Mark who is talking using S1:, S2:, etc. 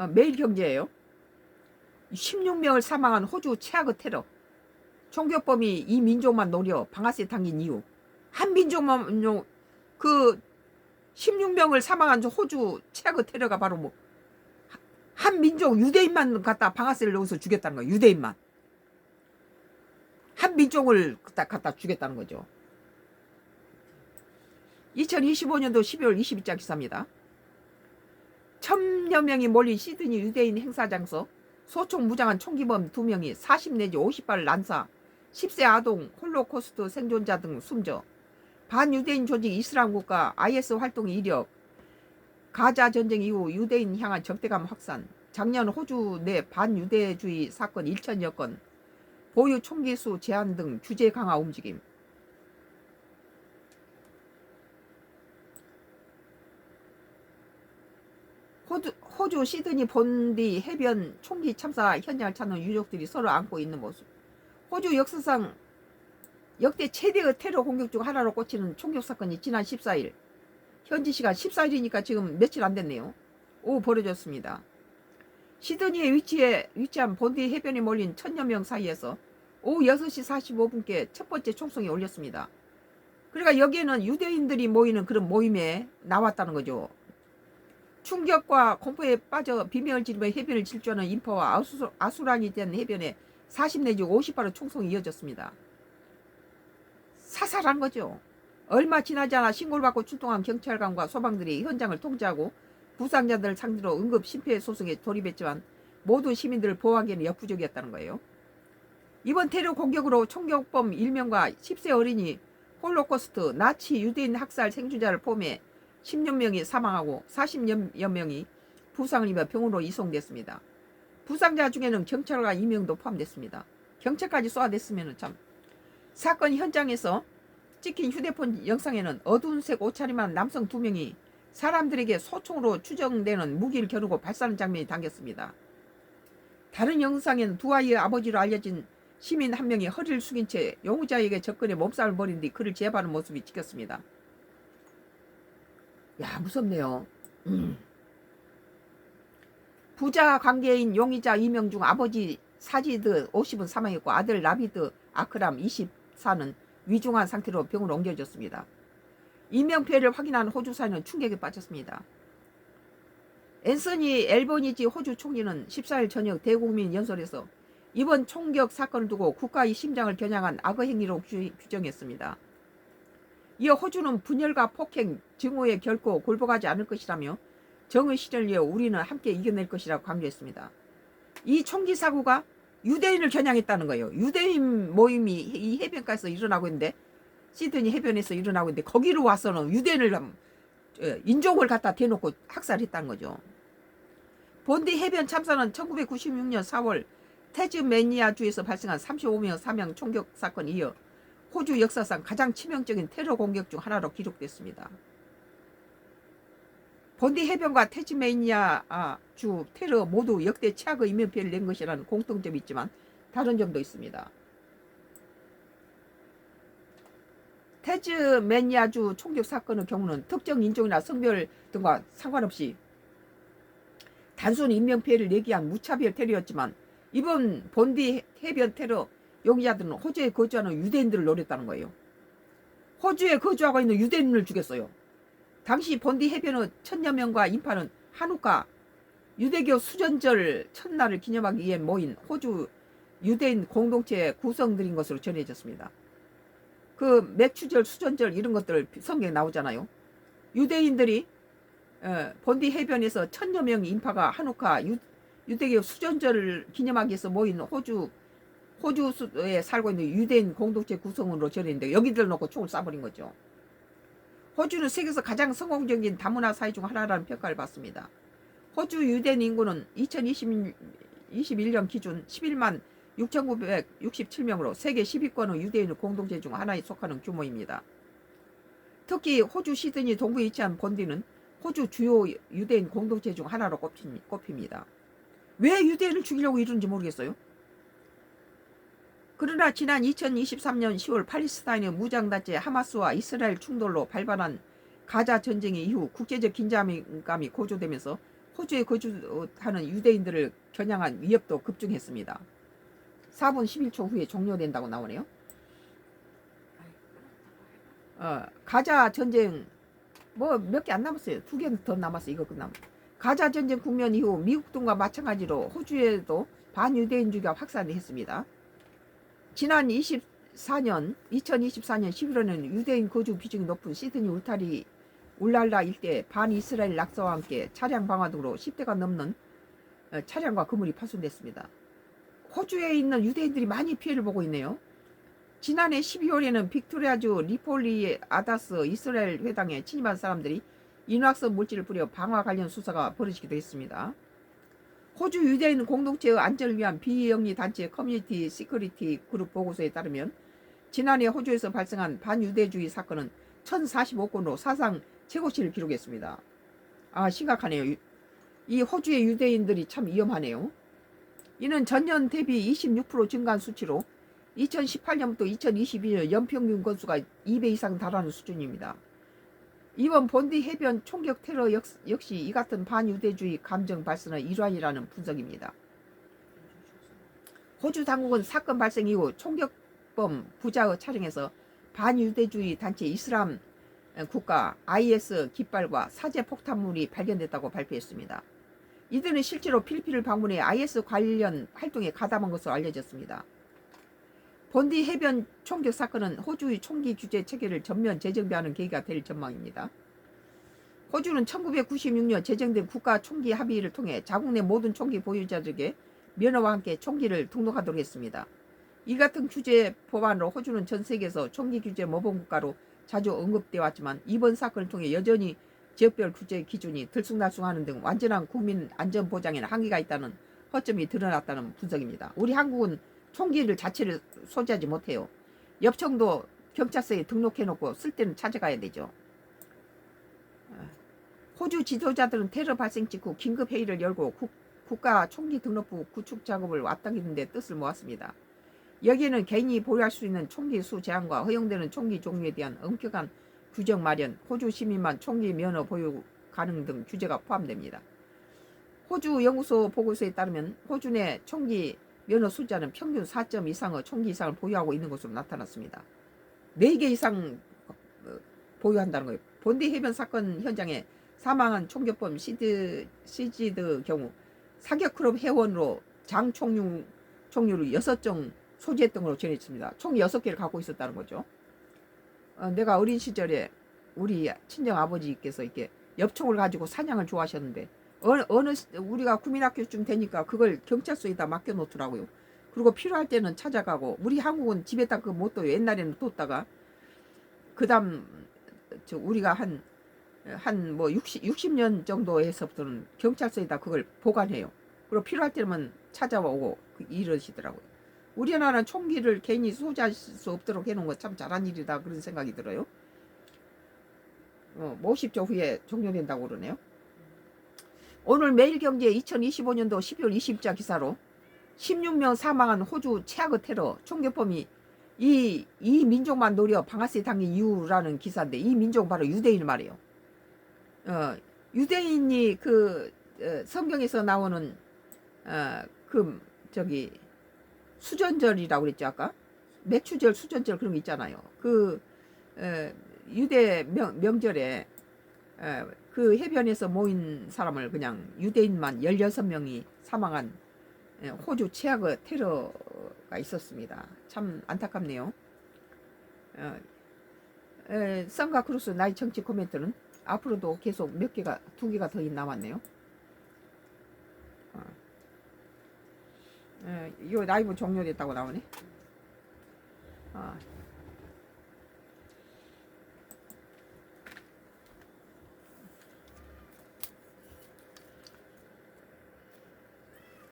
S1: 매일경제예요. 16명을 사망한 호주 최악의 테러. 총격범이 이 민족만 노려 방아쇠 당긴 이유. 한 민족만 그 16명을 사망한 호주 최악의 테러가 바로 뭐 한 민족 유대인만 갖다 방아쇠를 넣어서 죽였다는 거예요. 유대인만. 한 민족을 갖다 죽였다는 거죠. 2025년도 12월 22일 기사입니다. 1000여 명이 몰린 시드니 유대인 행사장서. 소총 무장한 총기범 2명이 40 내지 50발을 난사. 10세 아동, 홀로코스트 생존자 등 숨져. 반유대인 조직 이슬람 국가 IS 활동 이력. 가자 전쟁 이후 유대인 향한 적대감 확산. 작년 호주 내 반유대주의 사건 1000여 건. 보유 총기 수 제한 등 규제 강화 움직임. 호주 시드니 본디 해변 총기 참사 현장을 찾는 유족들이 서로 안고 있는 모습. 호주 역사상 역대 최대의 테러 공격 중 하나로 꼽히는 총격 사건이 지난 14일. 현지 시간 14일이니까 지금 며칠 안 됐네요. 오후 벌어졌습니다. 시드니에 위치한 본디 해변에 몰린 1000여 명 사이에서 오후 6시 45분께 첫 번째 총성이 울렸습니다. 그러니까 여기에는 유대인들이 모이는 그런 모임에 나왔다는 거죠. 충격과 공포에 빠져 비명을 지르며 해변을 질주하는 인파와 아수라니 된 해변에 40 내지 50발의 총성이 이어졌습니다. 사살한 거죠. 얼마 지나지 않아 신고를 받고 출동한 경찰관과 소방들이 현장을 통제하고 부상자들 상대로 응급 심폐소생에 돌입했지만 모든 시민들을 보호하기에는 역부족이었다는 거예요. 이번 테러 공격으로 총격범 1명과 10세 어린이, 홀로코스트, 나치 유대인 학살 생존자를 포함해 10여 명이 사망하고 40여 명이 부상을 입어 병원으로 이송됐습니다. 부상자 중에는 경찰관 2명도 포함됐습니다. 경찰까지 쏘아댔으면 참. 사건 현장에서 찍힌 휴대폰 영상에는 어두운 색 옷차림한 남성 2명이 사람들에게 소총으로 추정되는 무기를 겨누고 발사하는 장면이 담겼습니다. 다른 영상에는 두 아이의 아버지로 알려진 시민 한 명이 허리를 숙인 채 용의자에게 접근해 몸싸움을 벌인 뒤 그를 제압하는 모습이 찍혔습니다. 야, 무섭네요. 부자 관계인 용의자 2명 중 아버지 사지드 50은 사망했고 아들 라비드 아크람 24는 위중한 상태로 병으로 옮겨졌습니다. 인명피해를 확인한 호주 사회는 충격에 빠졌습니다. 앤서니 앨버니지 호주 총리는 14일 저녁 대국민 연설에서 이번 총격 사건을 두고 국가의 심장을 겨냥한 악의 행위로 규정했습니다. 이어 호주는 분열과 폭행, 증오에 결코 굴복하지 않을 것이라며 정의 실현을 위해 우리는 함께 이겨낼 것이라고 강조했습니다. 이 총기 사고가 유대인을 겨냥했다는 거예요. 유대인 모임이 이 해변가에서 일어나고 있는데 시드니 해변에서 일어나고 있는데 거기로 와서는 유대인을 인종을 갖다 대놓고 학살했다는 거죠. 본디 해변 참사는 1996년 4월 태즈메니아주에서 발생한 35명 사망 총격 사건에 이어 호주 역사상 가장 치명적인 테러 공격 중 하나로 기록됐습니다. 본디 해변과 태즈메니아주 테러 모두 역대 최악의 인명피해를 낸 것이라는 공통점이 있지만 다른 점도 있습니다. 태즈메니아주 총격 사건의 경우는 특정 인종이나 성별 등과 상관없이 단순히 인명피해를 내기 위한 무차별 테러였지만 이번 본디 해변 테러 용의자들은 호주에 거주하는 유대인들을 노렸다는 거예요. 호주에 거주하고 있는 유대인을 죽였어요. 당시 본디 해변의 1000여 명과 인파는 한우카 유대교 수전절 첫날을 기념하기 위해 모인 호주 유대인 공동체의 구성들인 것으로 전해졌습니다. 그 맥추절, 수전절 이런 것들 성경에 나오잖아요. 유대인들이 본디 해변에서 1000여 명 인파가 한우카 유대교 수전절을 기념하기 위해서 모인 호주에 살고 있는 유대인 공동체 구성으로 전했는데 여기들 놓고 총을 쏴버린 거죠. 호주는 세계에서 가장 성공적인 다문화 사회 중 하나라는 평가를 받습니다. 호주 유대인 인구는 2021년 기준 11만 6,967명으로 세계 10위권의 유대인 공동체 중 하나에 속하는 규모입니다. 특히 호주 시드니 동부에 위치한 본디는 호주 주요 유대인 공동체 중 하나로 꼽힙니다. 왜 유대인을 죽이려고 이러는지 모르겠어요. 그러나 지난 2023년 10월 팔레스타인의 무장단체 하마스와 이스라엘 충돌로 발발한 가자 전쟁 이후 국제적 긴장감이 고조되면서 호주에 거주하는 유대인들을 겨냥한 위협도 급증했습니다. 4분 11초 후에 종료된다고 나오네요. 가자 전쟁 뭐 몇 개 안 남았어요. 2개 더 남았어요. 이거 끝나면. 가자 전쟁 국면 이후 미국 등과 마찬가지로 호주에도 반유대인주의가 확산했습니다. 지난 2024년 11월에는 유대인 거주 비중이 높은 시드니 울랄라 일대 반이스라엘 낙서와 함께 차량 방화 등으로 10대가 넘는 차량과 건물이 파손됐습니다. 호주에 있는 유대인들이 많이 피해를 보고 있네요. 지난해 12월에는 빅토리아주 리폴리 아다스 이스라엘 회당에 침입한 사람들이 인화성 물질을 뿌려 방화 관련 수사가 벌어지기도 했습니다. 호주 유대인 공동체의 안전을 위한 비영리 단체 커뮤니티 시큐리티 그룹 보고서에 따르면 지난해 호주에서 발생한 반유대주의 사건은 1045건으로 사상 최고치를 기록했습니다. 심각하네요. 이 호주의 유대인들이 참 위험하네요. 이는 전년 대비 26% 증가한 수치로 2018년부터 2022년 연평균 건수가 2배 이상 달하는 수준입니다. 이번 본디 해변 총격 테러 역시 이 같은 반유대주의 감정 발생의 일환이라는 분석입니다. 호주 당국은 사건 발생 이후 총격범 부자의 차량에서 반유대주의 단체 이슬람 국가 IS 깃발과 사제 폭탄물이 발견됐다고 발표했습니다. 이들은 실제로 필리핀을 방문해 IS 관련 활동에 가담한 것으로 알려졌습니다. 본디 해변 총격 사건은 호주의 총기 규제 체계를 전면 재정비하는 계기가 될 전망입니다. 호주는 1996년 제정된 국가 총기 합의를 통해 자국 내 모든 총기 보유자들에게 면허와 함께 총기를 등록하도록 했습니다. 이 같은 규제 법안으로 호주는 전 세계에서 총기 규제 모범 국가로 자주 언급되어 왔지만 이번 사건을 통해 여전히 지역별 규제 기준이 들쑥날쑥하는 등 완전한 국민 안전 보장에는 한계가 있다는 허점이 드러났다는 분석입니다. 우리 한국은 총기를 자체를 소지하지 못해요. 엽총도 경찰서에 등록해놓고 쓸 때는 찾아가야 되죠. 호주 지도자들은 테러 발생 직후 긴급회의를 열고 국가 총기 등록부 구축 작업을 앞당기는 데 뜻을 모았습니다. 여기에는 개인이 보유할 수 있는 총기 수 제한과 허용되는 총기 종류에 대한 엄격한 규정 마련, 호주 시민만 총기 면허 보유 가능 등 규제가 포함됩니다. 호주 연구소 보고서에 따르면 호주 내 총기 면허 숫자는 평균 4점 이상의 총기 이상을 보유하고 있는 것으로 나타났습니다. 4개 이상 보유한다는 거예요. 본디 해변 사건 현장에 사망한 총격범 시지드 경우 사격 클럽 회원으로 장 총류를 6정 소지했던 걸로 전해졌습니다. 총 6개를 갖고 있었다는 거죠. 내가 어린 시절에 우리 친정 아버지께서 이렇게 엽총을 가지고 사냥을 좋아하셨는데 우리가 국민학교쯤 되니까 그걸 경찰서에다 맡겨놓더라고요. 그리고 필요할 때는 찾아가고, 우리 한국은 집에다 그거 못 둬요. 옛날에는 뒀다가 그다음 우리가 한 60년 정도에서부터는 경찰서에다 그걸 보관해요. 그리고 필요할 때는 찾아오고 이러시더라고요. 우리나라는 총기를 개인이 소지할 수 없도록 해놓은 거 참 잘한 일이다, 그런 생각이 들어요. 50초 후에 종료된다고 그러네요. 오늘 매일경제 2025년도 12월 20자 기사로 16명 사망한 호주 최악의 테러 총격범이 이 민족만 노려 방아쇠 당긴 이유라는 기사인데, 이 민족은 바로 유대인 말이에요. 유대인이 성경에서 나오는 수전절이라고 그랬죠 아까? 매추절, 수전절 그런 거 있잖아요. 유대 명절에 그 해변에서 모인 사람을 그냥 유대인만 16명이 사망한 호주 최악의 테러가 있었습니다. 참 안타깝네요. 썬가 크루스 나의 정치 코멘트는 앞으로도 계속 2개가 더 남았네요. 이 라이브 종료됐다고 나오네.